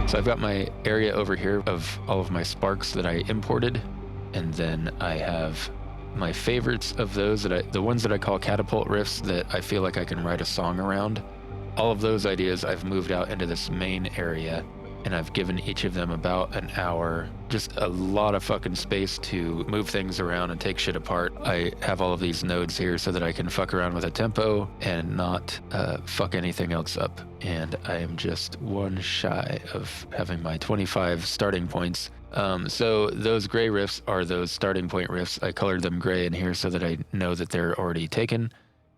So I've got my area over here of all of my sparks that I imported, and then I have my favorites of those, the ones that I call catapult riffs that I feel like I can write a song around. All of those ideas I've moved out into this main area, and I've given each of them about an hour, just a lot of fucking space to move things around and take shit apart. I have all of these nodes here so that I can fuck around with a tempo and not fuck anything else up. And I am just one shy of having my 25 starting points. So those gray riffs are those starting point riffs. I colored them gray in here so that I know that they're already taken.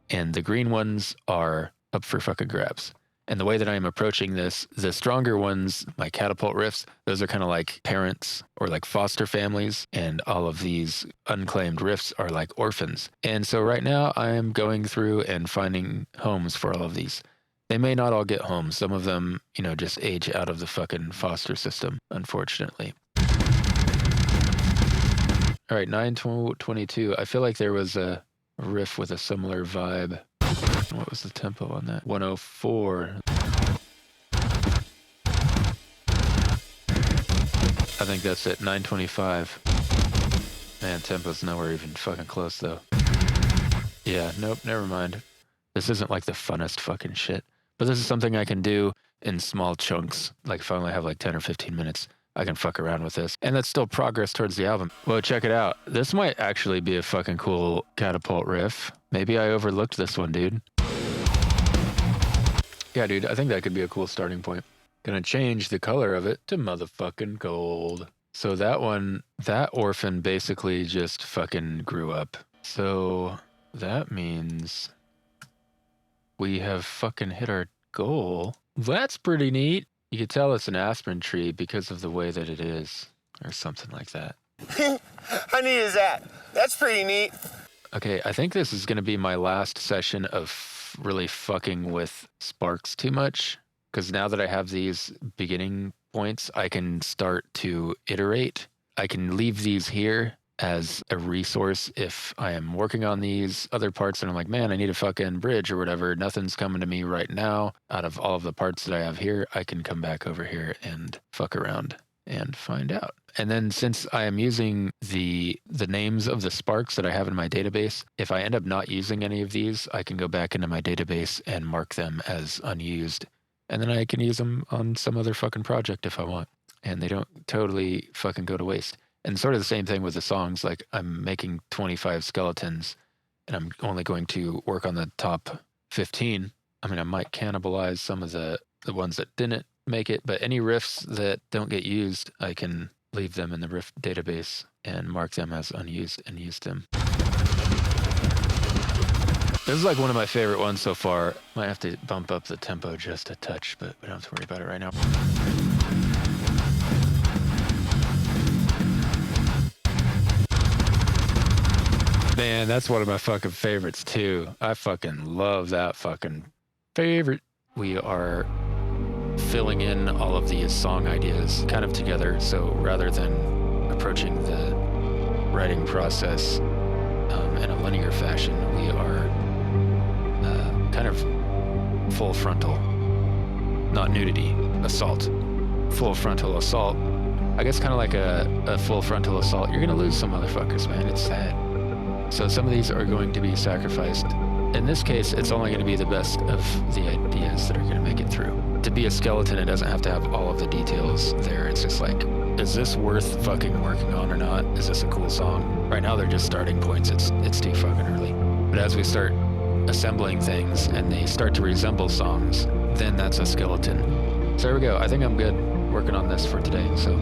And the green ones are up for fucking grabs. And the way that I'm approaching this, the stronger ones, my catapult riffs, those are kind of like parents or like foster families. And all of these unclaimed riffs are like orphans. And so right now I am going through and finding homes for all of these. They may not all get homes. Some of them, just age out of the fucking foster system, unfortunately. All right, 922. I feel like there was a riff with a similar vibe. What was the tempo on that? 104. I think that's it. 925. Man, tempo's nowhere even fucking close though. Yeah, nope, never mind. This isn't like the funnest fucking shit. But this is something I can do in small chunks. Like if I only have like 10 or 15 minutes, I can fuck around with this. And that's still progress towards the album. Well, check it out. This might actually be a fucking cool catapult riff. Maybe I overlooked this one, dude. Yeah, dude, I think that could be a cool starting point. Gonna change the color of it to motherfucking gold. So that one, that orphan basically just fucking grew up. So that means we have fucking hit our goal. That's pretty neat. You could tell it's an aspen tree because of the way that it is, or something like that. How neat is that? That's pretty neat. Okay, I think this is gonna be my last session of really fucking with sparks too much, because now that I have these beginning points, I can start to iterate. I can leave these here as a resource if I am working on these other parts and I'm like, man, I need a fucking bridge or whatever. Nothing's coming to me right now. Out of all of the parts that I have here, I can come back over here and fuck around and find out. And then since I am using the names of the sparks that I have in my database, if I end up not using any of these, I can go back into my database and mark them as unused. And then I can use them on some other fucking project if I want. And they don't totally fucking go to waste. And sort of the same thing with the songs. Like I'm making 25 skeletons and I'm only going to work on the top 15. I mean, I might cannibalize some of the ones that didn't make it, but any riffs that don't get used, I can leave them in the riff database and mark them as unused and use them. This is like one of my favorite ones so far. Might have to bump up the tempo just a touch, but we don't have to worry about it right now. Man, that's one of my fucking favorites too. I fucking love that fucking favorite. We are filling in all of these song ideas kind of together. So rather than approaching the writing process in a linear fashion, we are kind of full frontal, not nudity, assault. Full frontal assault. I guess kind of like a full frontal assault. You're gonna lose some motherfuckers, man. It's sad. So some of these are going to be sacrificed. In this case, it's only going to be the best of the ideas that are going to make it through. To be a skeleton, it doesn't have to have all of the details there. It's just like, is this worth fucking working on or not? Is this a cool song? Right now, they're just starting points. It's too fucking early. But as we start assembling things and they start to resemble songs, then that's a skeleton. So there we go. I think I'm good working on this for today. So